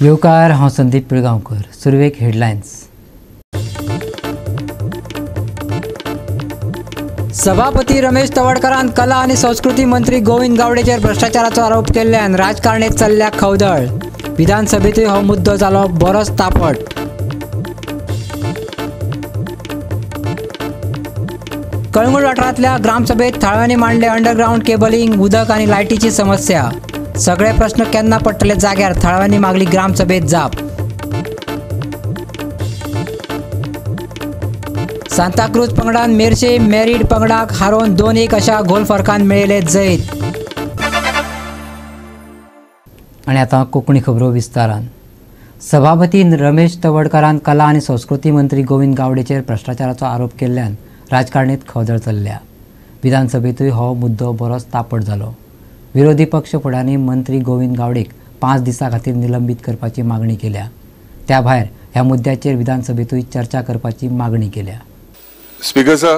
येवकार हांव संदीप पिळगांवकर. सुरवेक हेडलायन्स. सभापती रमेश तवडकरान कला आणि संस्कृती मंत्री गोविंद गावडेचेर भ्रष्टाचाराचो आरोप केल्ल्यान राजकारणात चल्ल्या खवदळ. विधानसभेतूय हो मुद्दो जालो बरोच तापट. कळंगूट वाठारांतल्या ग्रामसभेत थळाव्यांनी मांडले अंडरग्राउंड केबलिंग, उदक आणि लायटीची समस्या. सगळे प्रश्न केन्ना पडटले जाग्यार, थळाव्यांनी मागली ग्रामसभेत जाप. सांताक्रूज पंगडान मेर्शे मेरीड पंगडाक हारोवन 2-1 अशा गोल फरकान मेळयले जैत. आणि आता कोंकणी खबरो विस्तारान. सभापती रमेश तवडकरान कला आणि संस्कृती मंत्री गोविंद गावडेचेर भ्रष्टाचाराचो आरोप केल्ल्यान राजकारणात खवदळ चल्ल्या. विधानसभेतूय हो मुद्दो बरोच तापट जालो. विरोधी पक्ष फुडाऱ्यांनी मंत्री गोविंद गावडेक 5 दिसां खातीर निलंबीत करपाची मागणी केल्या. त्या भायर ह्या मुद्द्याचेर विधानसभेतूय चर्चा करपाची मागणी केल्या. स्पीकर सर,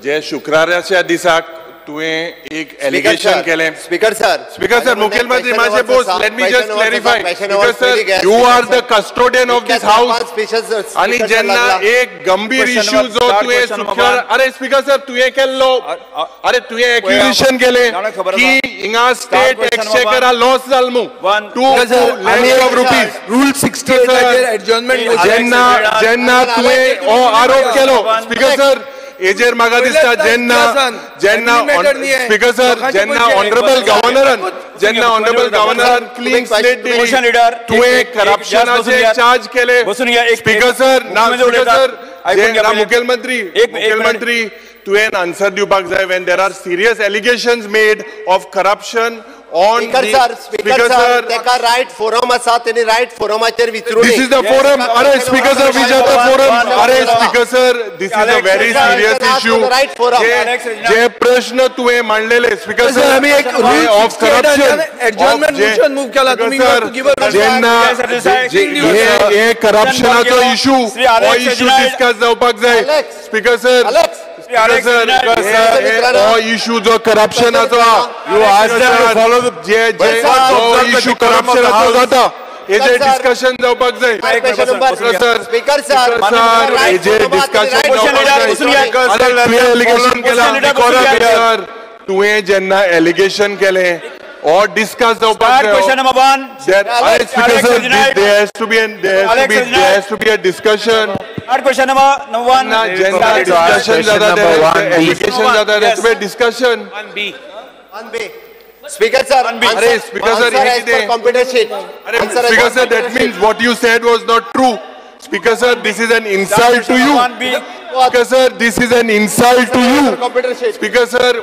जे शुक्राराच्या दिसाक तुवें एक एलिगेशन केलें. स्पीकर सर, मुखेलमंत्री मातशें post, let me just clarify. Speaker sir, you are the custodian of this house आणि जेन्ना एक गंभीर इश्यू जो तुवें शुक्रार, अरे स्पीकर सर तुवें केल्लो, अरे तुवें एक्युजेशन केलें की हिंगा स्टेट एक्सचेकरा लॉस जाल मू 2 lakh of rupees. Rule 68 adjournment जेन्ना तुवें हो आरोप केलो. स्पीकर सर, एजेर म्हाका दिसता जेन्ना स्पीकर सर, जेन्ना ऑनरेबल गव्हर्नरान क्लीन स्लेट दिली, तुवें करप्शनाचे चार्ज केले. स्पीकर सर, मुखेलमंत्री तुवें आन्सर दिवपाक जाय when there are serious allegations made of corruption on speaker sir teka right forum asa teni right forumacher vichru. This is the forum. Are speaker sir, which are the forum? Are speaker sir, this is a very serious issue. je prashna tuve mandlele speaker sir, ami ek rule of corruption adjournment motion move kela tumhi jenna ye corruption acho issue o issue discuss जावपाक जाय. speaker sir, issue जो corruption acho you ask them to follow the issue corruption acho jata एजे discussion जावपाक जाय. Speaker sir, एजे discussion allegation केला. तुवें जेन्ना एलिगेशन केले or discuss the question number 1. Speaker sir, there has to be a discussion. Question number 1. Discussion ज़्यादा allegation ज़्यादा there has to be a discussion. 1B. Speaker sir, Speaker sir, Speaker sir, that means what you said was not true. Speaker sir, this is an insult to you. Speaker sir, this is an insult to you. Speaker sir,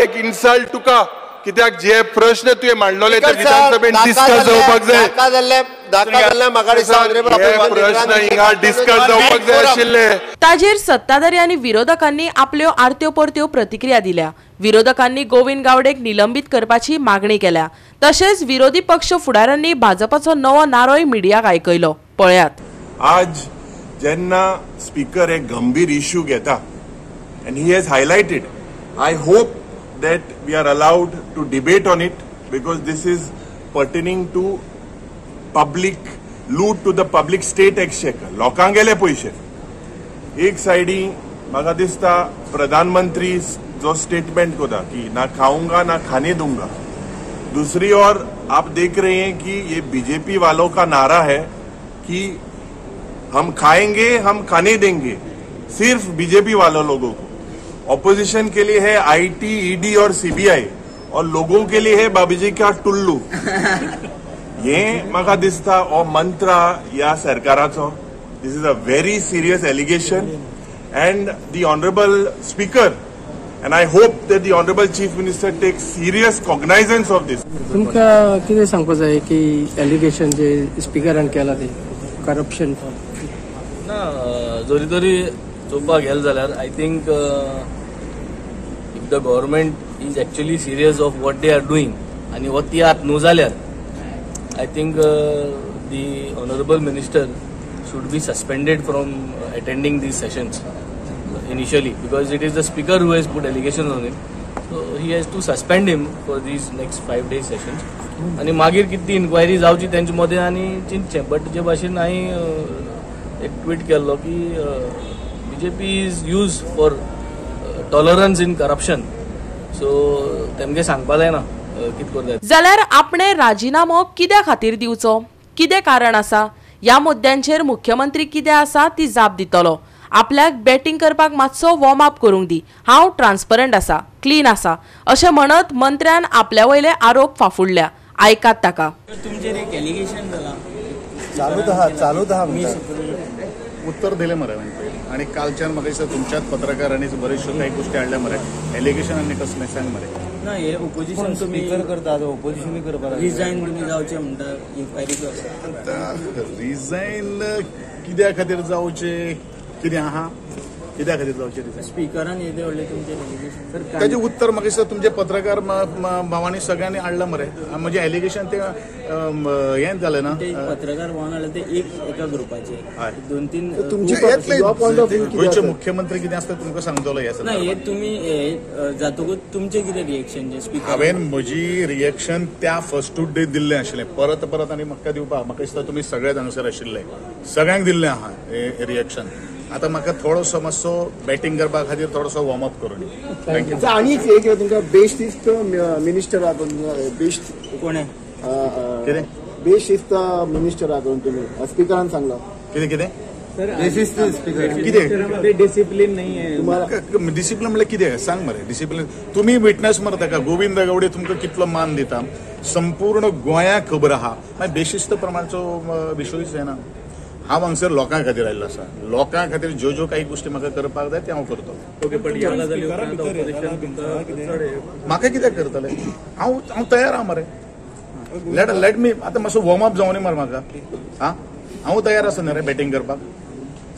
एक insult तुका. कित्याक जे प्रश्न तुवें मांडलोले ते विधानसभेत discuss जावपाक जाय. प्रश्न हिंगा डिस्कस जावपाक जाय आशिल्ले. ताजेर सत्ताधारी आनी विरोधकांनी आपल्यो आरत्यो परत्यो प्रतिक्रिया दिल्या. विरोधकांनी गोविंद गावडेक निलंबित करपाची मागणी केल्या. तशेंच विरोधी पक्ष फुडाऱ्यांनी भाजपाचो नवो नारोय मिडियाक आयकयलो. पळयात. आज जेन्ना स्पीकर एक गंभीर इश्यू घेता and he has highlighted, I hope that we are allowed to debate on it because this is pertaining to public loot to the public state exchequer. लोकांक गेले पैसे. एक साइडी म्हाका दिसता प्रधानमंत्री जो स्टेटमेंट कोता कि ना खाऊंगा ना खाने दूंगा. दूसरी ओर आप देख रहे हैं कि ये बीजेपी वालों का नारा है कि हम खाएंगे हम खाने देंगे, सिर्फ बीजेपी वालों लोगों को. ऑपोजिशन के लिए है आईटी, ईडी और सीबीआई और लोगों के लिए है बाबूजी का टुल्लू. ये म्हाका दिसता ओ मंत्र या सरकाराचो. This is a very serious allegation and the honorable speaker and I hope that the honorable chief minister takes serious cognizance of this. तुमका कितें सांगपाक जाय की एलिगेशन जे स्पीकरान केला ते करप्शन ना जरी तरी चोवपाक गेले जाल्यार I think if the government is actually serious of what they are doing आनी वॉट ती आर न्हू जाल्यार I think the honourable minister should be suspended from attending these sessions initially because it is the speaker who has put allegations on it so he has to suspend him for these next 5 days sessions आणि मागीर किती inquiry जावची तेंचे मदें आनी चिंतचें. But जे भाशेन हांवें एक ट्वीट केल्लो की BJP is use for tolerance in corruption. So तेमगे सांगपा जायना कितें करतात. जाल्यार आपणे राजिनामो कित्या खातीर दिवचो, कितें कारण आसा, ह्या मुद्द्यांचेर मुख्यमंत्री कितें आसा ती जाप दितलो. आपल्याक बॅटिंग करपाक मातसो वॉर्म अप करूंक दी, हांव ट्रान्सपरंट आसा, क्लीन आसा अशें म्हणत मंत्र्यान आपल्या वयले आरोप फाफुडल्या. आयकात ताका. तुमचेर एक एलिगेशन जाला चालूच आहा उत्तर दिले मरे आणि कालच्यान म्हाका दिसता तुमच्याच पत्रकारांनी बऱ्योचश्यो काही गोष्टी हाडल्या मरे. एलिगेशन आनी कसलें सांग मरे. ना हे ओपोजिशन तुमी करता ओपोजिशन करपाक रिजायन तुमी जावचे म्हणटा इन्क्वायरी करता. रिजायन कित्या खातीर जावचे, कितें आहा, कित्या खातीर जावचे रिजायन. स्पिकरान येदे व्हडले तुमचे एलिगेशन. ताजें उत्तर म्हाका दिसता तुमचे पत्रकार भावांनी सगळ्यांनी हाडलां मरे. म्हणजे एलिगेशन ते हें जालें ना. पत्रकार भवन हाडले ते एका ग्रुपाचे 2-3 गोंयचे मुख्यमंत्री कितें आसता तुमकां सांगतलो हे ना. हे तुमी जातकूच तुमचे कितें रिएक्शन जे स्पीकर. हांवें म्हजी रिएक्शन त्या फर्स्ट डे दिल्लें आशिल्लें. परत आनी म्हाका दिवपाक म्हाका दिसता तुमी सगळेच हांगासर आशिल्ले, सगळ्यांक दिल्लें आहा रिएक्शन. आता म्हाका थोडोसो मातसो बॅटिंग करपा खातीर थोडोसो वॉर्म अप करून. थँक्यू. आनी एक तुमकां बेस्ट मिनिस्टर आहात बेस्ट कोणे कितें बेशिस्त मिनिस्टर आहात तुमी स्पिकरान सांगलो. कितें कितें कितें डिसिप्लिन नाहीये. डिसिप्लिन म्हणल्यार कितें सांग मरे. डिसिप्लिन तुमी विटनस मरे ताका. गोविंद गावडे तुमकां कितलो मान दिता संपूर्ण गोंयाक खबर आहा. मागीर बेशिस्त प्रमाणचो विशयूच जायना. हांव हांगसर लोकां खातीर आयिल्लो आसा. लोकां खातीर ज्यो काही गोष्टी म्हाका करपाक जाय ते हांव करतलो. म्हाका कित्याक करतले. हांव तयार आहा मरे. लेट मी आतां मातसो वॉर्म अप जावनी मरे म्हाका. हांव तयार आसा न्ही रे बॅटिंग करपाक.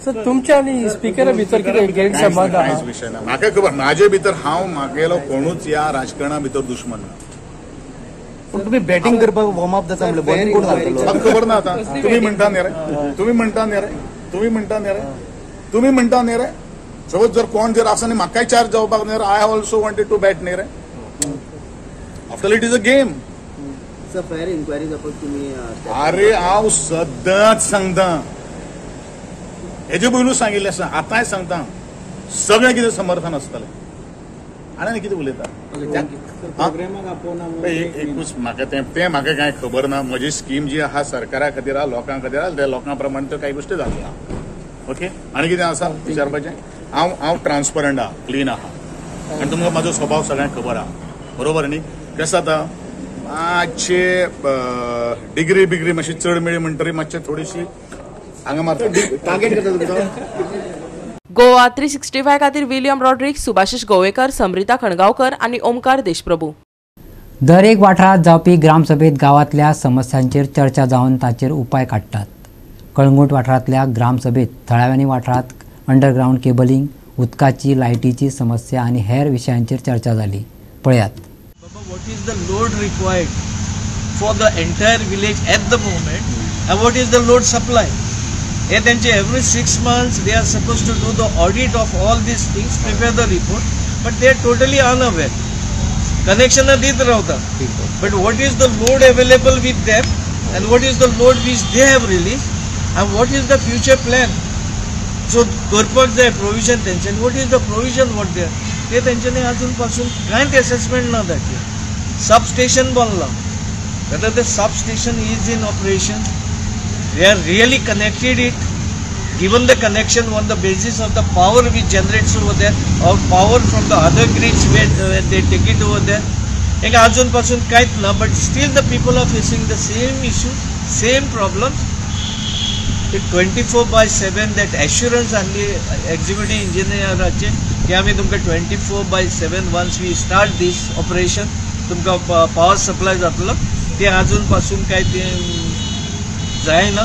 सर तुमच्या आनी स्पिकरा भितर कितें गैरसमज आहा. कांयच विशय ना. म्हाका खबर म्हाजे भितर हांव म्हागेलो कोणूच ह्या राजकारणा भितर दुश्मन ना. पण तुम्ही बॅटिंग करपाक वॉर्म अप जाता म्हणल्यार बॉलिंग कोण घालतलो. म्हाका खबर ना. आतां तुमी म्हणटा न्ही रे, तुमी म्हणटा न्ही रे सपोज जर कोण जर आसा न्ही म्हाकाय चार्ज जावपाक न्ही रे. I have also wanted to bat न्ही रे. After it is a game. फेर इन्क्वायरी जावपाक तुमी. अरे हांव सदांच सांगता. हेजे पयलूच सांगिल्लें आसा, आतांय सांगता. सगळें कितें समर्थन आसतलें. आनी कितें उलयता एकूच म्हाका तें म्हाका कांय खबर ना. म्हजी स्कीम जी आहा सरकारा खातीर आहा, लोकां खातीर आहा, त्या लोकां प्रमाणे त्यो कांय गोश्टी जाल्यो आहा. ओके. आनी कितें आसा विचारपाचें. हांव ट्रान्सपरंट आहा, क्लीन आहा आनी तुमकां म्हाजो स्वभाव सगळ्यांक खबर आहा. बरोबर न्ही. कशें जाता मातशे डिग्री बिग्री मातशी चड मेळ्ळी म्हणटरी मातशें थोडीशी हांगा मारता. टार्गेट करता तुमकां. गोवा 365 खातीर विलियम रॉड्रिक्स, सुभाशीश गोवेकर, समृता खणगांवकर आणि ओमकार देशप्रभू. दर एक वाठारात जावपी ग्रामसभेत गावातल्या समस्यांचेर चर्चा जावन ताचेर उपाय काडटात. कळंगूट वाठारांतल्या ग्रामसभेत थळाव्यांनी वाठारांत अंडरग्रावंड केबलिंग, उदकाची, लायटीची समस्या आनी हेर विशयांचेर चर्चा जाली. पळयात. What is the load required for the entire village at the moment and what is the load supply? And every 6 months they are supposed to do the audit of all these things, prepare the report, but they are totally unaware. Connection देत रावतात, but what is the load available with them and what is the load which they have released and what is the future plan? So करपाक जाय provision तेंच्यानी. What is the provision what they are? ते तेंच्यानी अजून पासून कांयच assessment ना ताचेर. Substation बनला. Whether the substation is in operation, they are really connected it, given the connection on the basis of the power which generates over there or power from the other grids where they take it over there. एक अजून पासून कांयच ना, but still the people are facing the same issue, same problems. The 24/7 that assurance and the executive engineer की आम्ही तुमका 24/7 once we start this operation तुमका power supply जातलो. ते अजून पासून काय ते जायना.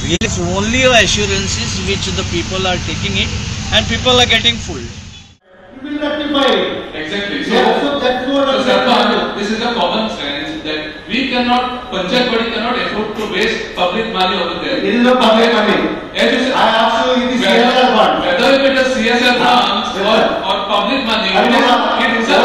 Really it's only assurances which the people are taking it and people are getting fooled. You will rectify it. Exactly. So Sarpan, this is a common sense that we cannot, Panchayat body cannot afford to waste public money over there. It is not public money. I ask you, it is CSR fund. Whether it is CSR funds or public money, it is a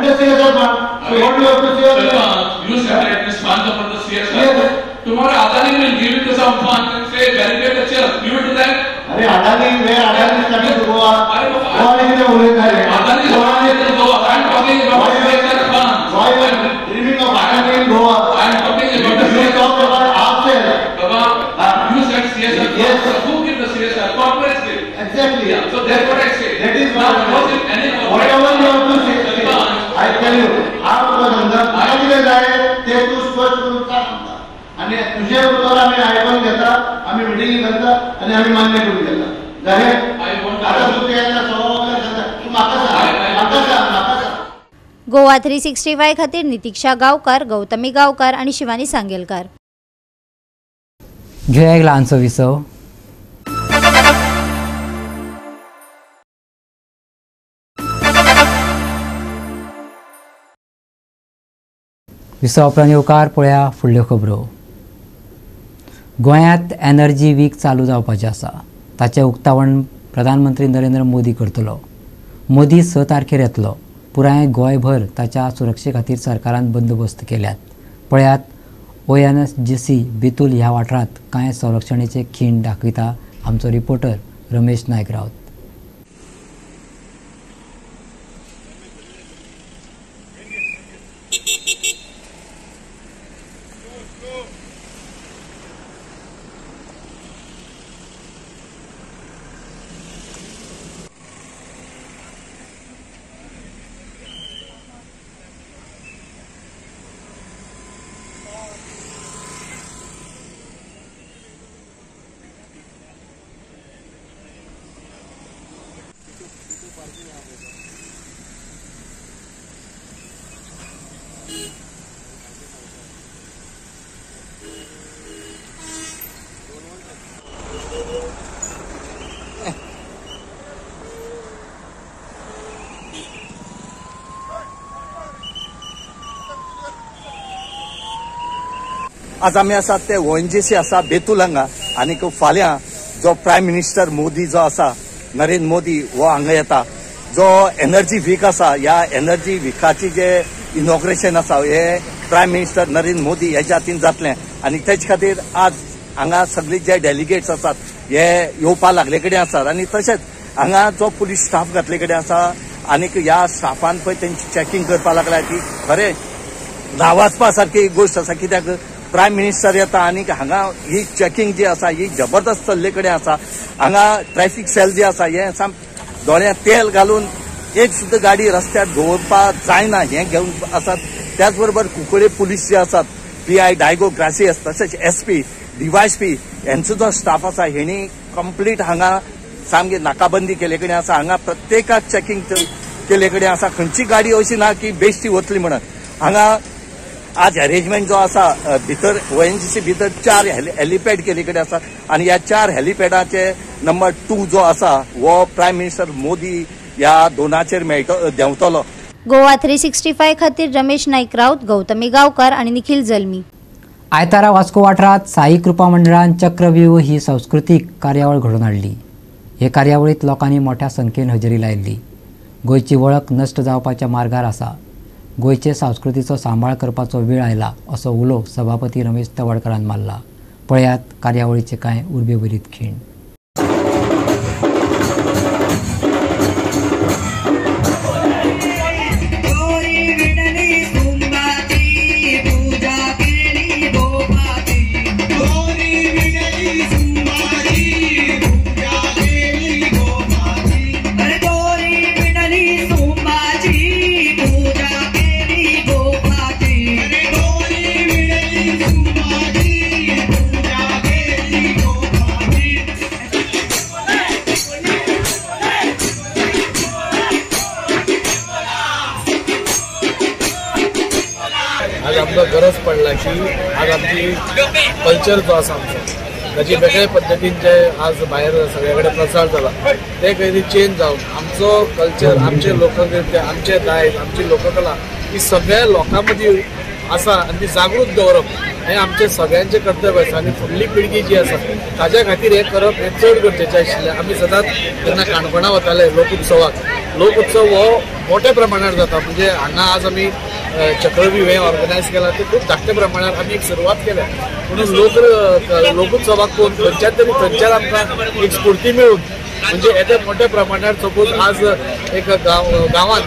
the CSR fund. So what do you have to say? You separate this fund from the CSR. Tomorrow Adani will give it to some fund and say barricade the chairs. You will do that? अरे अडानी where Adani is coming to Goa. Goa is the only thing. Adani is coming to Goa. I am talking about the CSR fund. Why you are dreaming of Adani in Goa? I am talking about the CSR. You talk about ourselves. Baba, you said CSR. Yes. So who give the CSR? Corporates give. Exactly. Yeah. So that's what I say. That is now, what any whatever you have to say. I tell you, आप तो समजा आईने जाए ते तू स्पष्ट करून सांग आणि तुझे उत्तर आम्ही ऐकून घेता आम्ही मीटिंग करता आणि आम्ही मान्य करून घेता जाहीर आता तू त्याला सवाल करता तू माका सांग गोवा 365 खातीर नितीक्षा गावकार, गौतमी गावकार आणि शिवानी सांगेलकार. घेऊया एक ल्हानसो विसव. विसव उपरांत येवकार पळया फुडल्यो खबरो. गोंयांत एनर्जी वीक चालू जावपाचें आसा. ताचें उक्तावण प्रधानमंत्री नरेंद्र मोदी करतलो. मोदी 6 तारखेर येतलो. पुराय गोंयभर ताच्या सुरक्षे खातीर सरकारान बंदोबस्त केल्यात. पळयात ONGC बेतूल ह्या वाठारांत कांय संरक्षणेचे खीण दाखयता आमचो रिपोर्टर रमेश नायक रावत. आज आमी आसा ते ONGC आसा बेतूल हांगा आनी फाल्यां जो प्रायम मिनिस्टर मोदी जो आसा नरेंद्र मोदी हो हांगा येता. जो एनर्जी वीक आसा ह्या एनर्जी विकाची जे इनॉग्रेशन आसा हे प्रायम मिनिस्टर नरेंद्र मोदी हेच्या हातीन जातलें आनी तेचे खातीर आज हांगा सगळे जे डेलिगेट्स आसात हे येवपा लागले कडेन आसात आनी तशेंच हांगा जो पुलीस स्टाफ घातले कडेन आसा आनीक ह्या स्टाफान पळय तेंची चॅकिंग करपा लागल्या की खरें नावाजपा सारकी गोश्ट आसा. कित्याक प्रायम मिनिस्टर येता आनीक हांगा ही चॅकिंग जी आसा ही जबरदस्त चल्ले कडेन आसा. हांगा ट्रॅफिक सेल जी आसा हे साम दोळ्यांत तेल घालून एक सुद्दां गाडी रस्त्यार दवरपा जायना हे घेवन आसात. त्याच बरोबर कुंकळे पुलीस जे आसात PI डायगो ग्रासियस तशेंच SP DYSP हेंचो जो स्टाफ आसा हेणी कंप्लीट हांगा सामकी नाकाबंदी केले कडेन आसा. हांगा प्रत्येकाक चॅकिंग केले कडेन आसा. खंयची गाडी अशी ना की बेश्टी वतली म्हणून. हांगा आज अरेंजमेंट जो आसा भितर ONGC भितर 4 हेलिपॅड केले कडेन आसा आनी ह्या 4 हेलिपॅडाचे नंबर 2 जो आसा हो प्रायम मिनिस्टर मोदी ह्या दोनाचेर देंवतलो. गोवा 365 खातीर रमेश नाईक राऊत, गौतमी गावकार आणि निखिल जल्मी. आयतारा वास्को वाठारांत साई कृपा मंडळान चक्रव्यूह ही सांस्कृतीक कार्यावळ घडोवन हाडली. हे कार्यावळीत लोकांनी मोठ्या संख्येन हजेरी लायिल्ली. गोंयची वळख नश्ट जावपाच्या मार्गार आसा. गोंयचे संस्कृतीचो सांबाळ करपाचो वेळ आयला असो उलो सभापती रमेश तवडकरान मारला. पळयात कार्यावळीचे कांय उर्बेभरीत खीण. गरज पडला की आज आमची कल्चर जो आसा आमचो ताची वेगळे पद्दतीन जे आज भायर सगळे कडेन प्रचार जाला ते खंय चेंज जावन आमचो कल्चर, आमचे लोकनृत्य, आमचे दायज, आमची लोककला ही सगळ्या लोकां मदीं आसा आनी ती जागृत दवरप हें आमचें सगळ्यांचें कर्तव्य आसा आनी फुडली पिळगी जी आसा ताज्या खातीर हें करप हें चड गरजेचें आशिल्लें. आमी सदांच जेन्ना काणकोणा वताले लोक उत्सव हो मोठ्या प्रमाणात जाता. म्हणजे हांगा आज आमी चक्रव्यूह हें ऑर्गनायज केला ते खूब धाकट्या प्रमाणात आमी एक सुरवात केल्या. म्हणून लोकोत्सवाक पळोवन खंयच्याच तरी थंयच्यान आमकां एक स्फूर्ती मेळून म्हणजे येत्या मोठ्या प्रमाणात सपोज आज एक गांवांत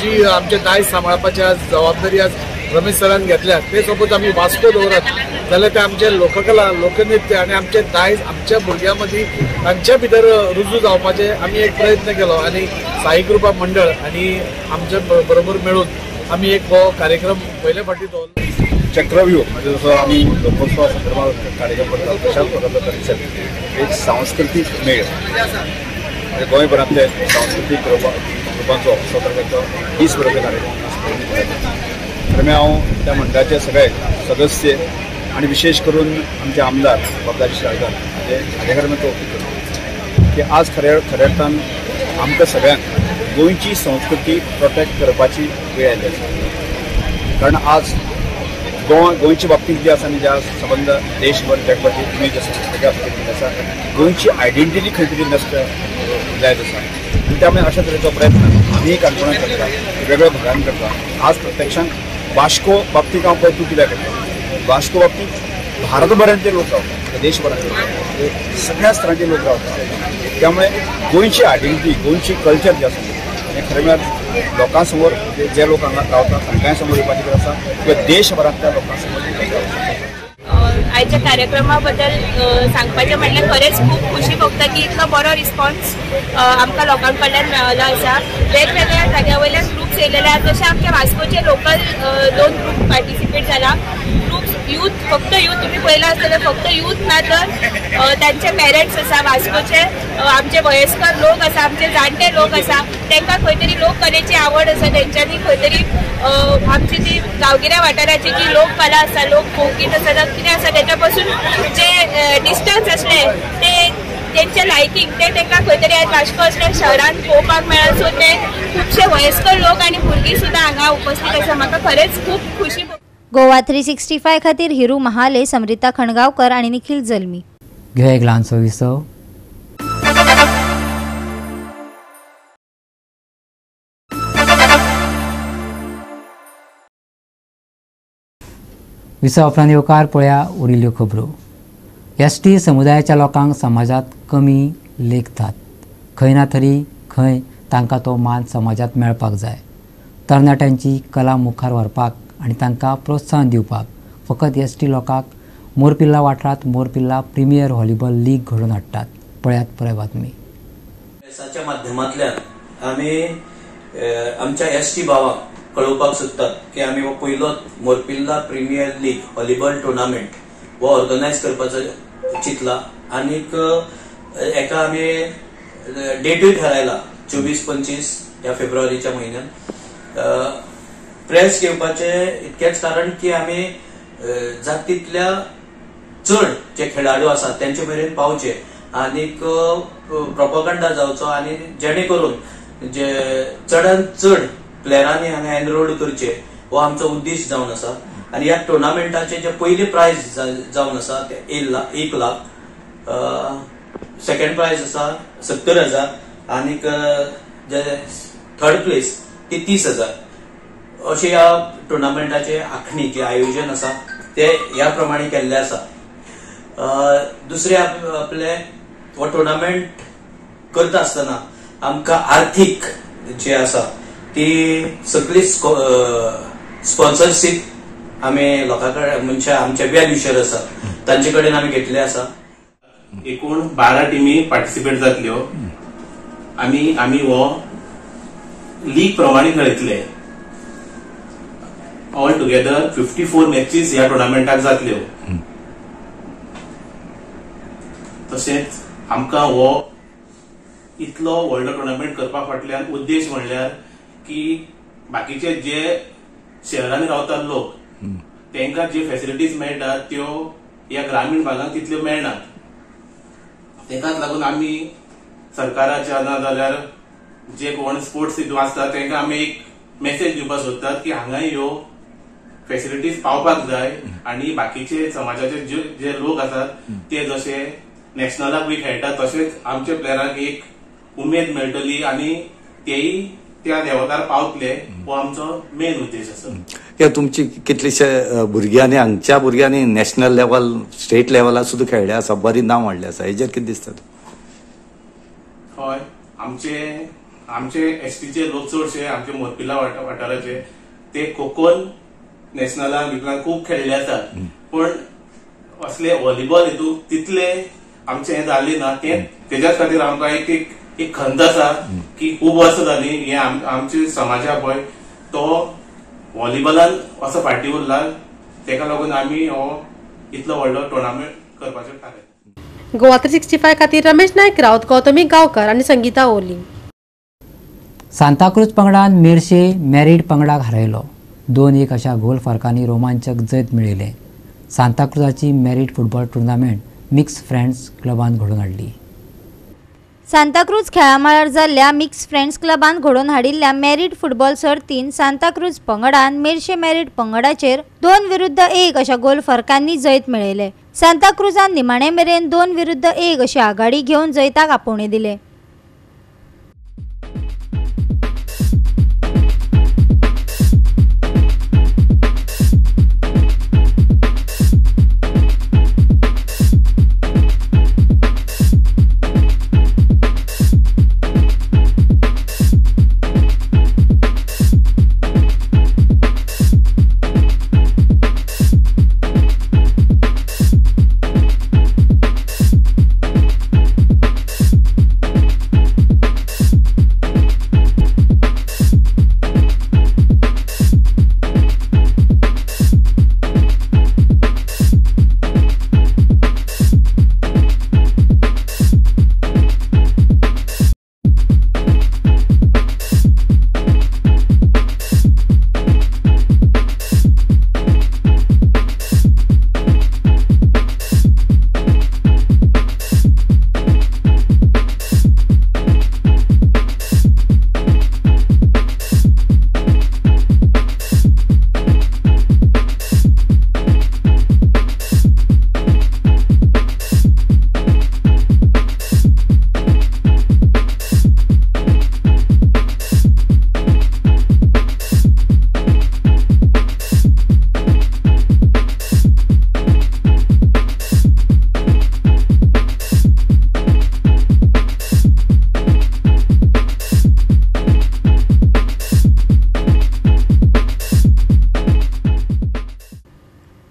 जी आमचे दायज सांबाळपाची आज जबाबदारी आज रमेश सरान घेतल्या ते सपोज आमी वास्को दवरत जाल्यार ते आमचे लोककला लोकनृत्य आनी आमचे दायज आमच्या भुरग्यां मदीं तांच्या भितर रुजू जावपाचे आमी एक प्रयत्न केलो आनी साई कृपा मंडळ आनी आमचे बरोबर मेळून आमी एक हो कार्यक्रम पयले फावटी दवरलो. चक्रव्यूह म्हणजे जसं आम्ही लोकोत्सवा संदर्भात कार्यक्रम करतात तशाच प्रकारचा परिसर एक सांस्कृतिक मेळ म्हणजे गोंयभरांतले सांस्कृतिक रुपांचो असो प्रकारचो 20 वर्सांचो कार्यक्रम दरम्यान हांव त्या मंडळाचे सगळे सदस्य आणि विशेष करून आमचे आमदार बाबदाजी शाळकार हाजे कडेन कौतुक करता की आज खऱ्या अर्थान आमकां सगळ्यांक गोंयची संस्कृती प्रोटेक्ट करपाची वेळ आयली आसा. कारण आज गोंयच्या बाबतींत जे आसा न्ही ज्या संबंध देशभर जगभरची इमेज आसा ताच्या बाबतींत आसा गोंयची आयडेंटिटी खंय तरी नश्ट जायत आसा आनी त्यामुळे अशा तरेचो प्रयत्न आमी काणकोणांत करता वेगळ्या भागांत करता. आज प्रत्यक्षान वास्को बाबतींत हांव कौतुक कित्याक करता वास्को बाबतींत भारतभरांतले लोक रावतात देशभरांतले लोक सगळ्या स्तरांचे लोक रावतात. त्यामुळे गोंयची आयडेंटिटी गोंयची कल्चर जे आसा हें खरें म्हळ्यार लोकां समोर जे लोक हांगा रावतात तांकांय समोर येवपाची गरज आसा किंवा देशभरांतल्या लोकां समोर येवपाची गरज आसा. आयच्या कार्यक्रमा बद्दल सांगपाचें म्हणल्यार खरेंच खूब खुशी भोगता की इतलो बरो रिस्पॉन्स आमकां लोकां कडल्यान मेळ्ळो आसा. वेगवेगळ्या जाग्या वयल्यान ग्रुप्स येयलेले आसा. जशे आमच्या वास्कोचे लोकल 2 ग्रुप पार्टिसिपेट जाला. ग्रुप्स यूथ फक्त यूथ तुमी पळयला आसतलें फक्त यूथ ना तर तांचे पेरंट्स आसा वास्कोचे आमचे वयस्कर लोक आसा आमचे जाणटे लोक आसा तांकां खंय तरी लोककलेची आवड आसा तेंच्यांनी खंय तरी आमची जी गांवगिऱ्या वाठाराची जी लोककला आसा लोकगीत आसा जावं कितें आसा तेच्या पासून जे डिस्टन्स आसले ते तेंचे लायकींग ते तांकां खंय तरी आयज वास्को असल्या शहरांत पळोवपाक मेळ्ळा. सो ते खुबशे वयस्कर लोक आनी भुरगीं सुद्दां हांगा उपस्थित आसा. म्हाका खरेंच खूब खुशी. गोवा 365 खातीर हिरू महाले, समृता खणगांवकर आणि निखिल जल्मी. घेऊ एक ल्हानसो विसव. विसव उपरांत येवकार पळया उरिल्ल्यो खबरो. एसटी समुदायाच्या लोकांक समाजात कमी लेखतात. खंय ना तरी खंय तांकां तो मान समाजात मेळपाक जाय. तरणाट्यांची कला मुखार व्हरपाक आनी तांकां प्रोत्साहन दिवपाक फकत एसटी लोकांक मोरपिल्ला वाठारांत मोरपिल्ला प्रिमियर व्हॉलीबॉल लीग घडोवन हाडटात. पळयात पुराय बातमी. प्रेसाच्या माध्यमांतल्यान आमी आमच्या एसटी भावांक कळोवपाक सोदतात की आमी हो पयलोच मोरपिल्ला प्रिमियर लीग व्हॉलीबॉल टुर्नामेंट हो ऑर्गनायज करपाचो चिंतला आनीक एका आमी डेटूय थारायला 24-25 ह्या फेब्रुवारीच्या म्हयन्यात. प्रेस घेवपाचे इतकेच कारण की आमी जातींतल्या चड जे खेळाडू आसा तेंचे मेरेन पावचे आनीक प्रोपगंडा जावचो आनी जेणे करून जे चडांत चड प्लेयरांनी हांगा एनरोल्ड करचे हो आमचो उद्देश जावन आसा. आनी ह्या टुर्नामेंटाचे जे पयले प्रायज जावन आसा ते 1 लाख, सेकंड प्रायज आसा 70,000 आनीक जे थर्ड प्लेस ती 30,000 अशें ह्या टुर्नामेंटाचे आखणी जे आयोजन आसा ते ह्या प्रमाणे केल्ले आसा. दुसरे आपले हो टुर्नामेंट करता आसतना आमकां आर्थीक जे आसा ती सगळी स्पॉन्सरशीप आमी लोकां कडेन म्हणजे आमचे वेल विशर आसा तांचे कडेन आमी घेतले आसा. एकूण 12 टिमी पार्टिसिपेट जातल्यो. आमी हो लीग प्रमाणे खेळटले. ऑल टुगेदर 54 मॅचीस ह्या टुर्नामेंटाक जातल्यो. तशेंच आमकां हो इतलो व्हडलो टुर्नामेंट करपा फाटल्यान उद्देश म्हणल्यार की बाकीचे जे शहरांनी रावतात लोक तांकां जे फॅसिलिटीज मेळटात त्यो ह्या ग्रामीण भागांत तितल्यो मेळनात. तेकाच लागून आमी सरकाराच्या ना जाल्यार जे कोण स्पोर्ट्स हितून आसता तांकां आमी एक मेसेज दिवपाक सोदतात की हांगा ह्यो फॅसिलिटीज पावपाक जाय आणि बाकीचे समाजाचे जे लोक आसात ते जसे नॅशनलाक बी खेळटात तशेंच आमच्या प्लेयरांक एक उमेद मेळटली आणि तेही त्या लेवलार पावतले हो आमचो मेन उद्देश आसा. हे तुमची कितलीशे भुरग्यांनी हांगच्या भुरग्यांनी नॅशनल लेवल स्टेट लेवलार सुद्धा खेळले आसा, बरी नांव हाडले आसा, हेजेर कितें दिसता? हय, आमचे एसटीचे लोक चडशे आमचे मोरपिला वाठाराचे ते कोकण नॅशनलाक बिकलांक खूब खेळले आसात, पण असले व्हॉलीबॉल हितून तितले आमचे हे जाल्ले ना. तेज्याच खातीर आमकां एक खंत आसा की खूब वर्सां जाली हे आमचे समाजा पळय तो व्हॉलीबॉलान असो फाटी उरला, तेका लागून आमी हो इतलो व्हडलो टुर्नामेंट करपाचें थारायलें. गोवा 365 खातीर रमेश नायक रावत, गौतमी गांवकर आणि संगीता ओली. सांताक्रूज पंगडान मेर्शे मॅरीड पंगडाक हारयलो. 2-1 अशा गोल फरकांनी रोमांचक जैत मेळयलें. सांताक्रूजाची married football tournament mix friends क्लबान घडोवन हाडली. सांताक्रूज खेळामाळार जाल्ल्या मिक्स फ्रेंड्स क्लबान घडोवन हाडिल्ल्या मॅरीड फुटबॉल सर्तीन सांताक्रूज पंगडान मेर्शे मॅरीड पंगडाचेर 2-1 अशा गोल फरकांनी जैत मेळयले. सांताक्रूजान निमाणे मेरेन 2-1 अशी आघाडी घेवन जैताक आपोवणे दिले.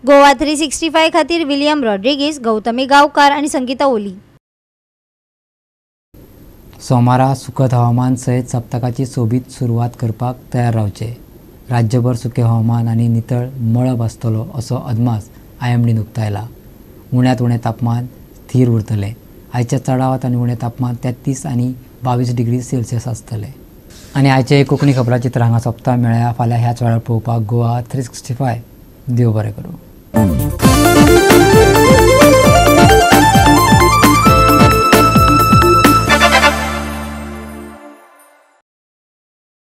गोवा 365 खातीर विलियम रॉड्रिगीस, गौतमी गांवकार आणि संगीता ओली. सोमारा सुखद हवामान सयत सप्तकाची सोबीत सुरवात करपाक तयार रावचे. राज्यभर सुके हवामान आणि नितळ मळब आसतलो असो अदमास IMDन उक्तायला. उण्यांत उणें तापमान स्थिर उरतलें. आयच्या चडावत आनी उणें तापमान 33 आनी 22 डिग्री सेल्सियस आसतलें. आनी आयचे कोंकणी खबराचित्र हांगा सोंपता. मेळया फाल्यां ह्याच वेळार पळोवपाक गोवा 365. देव बरें करूं.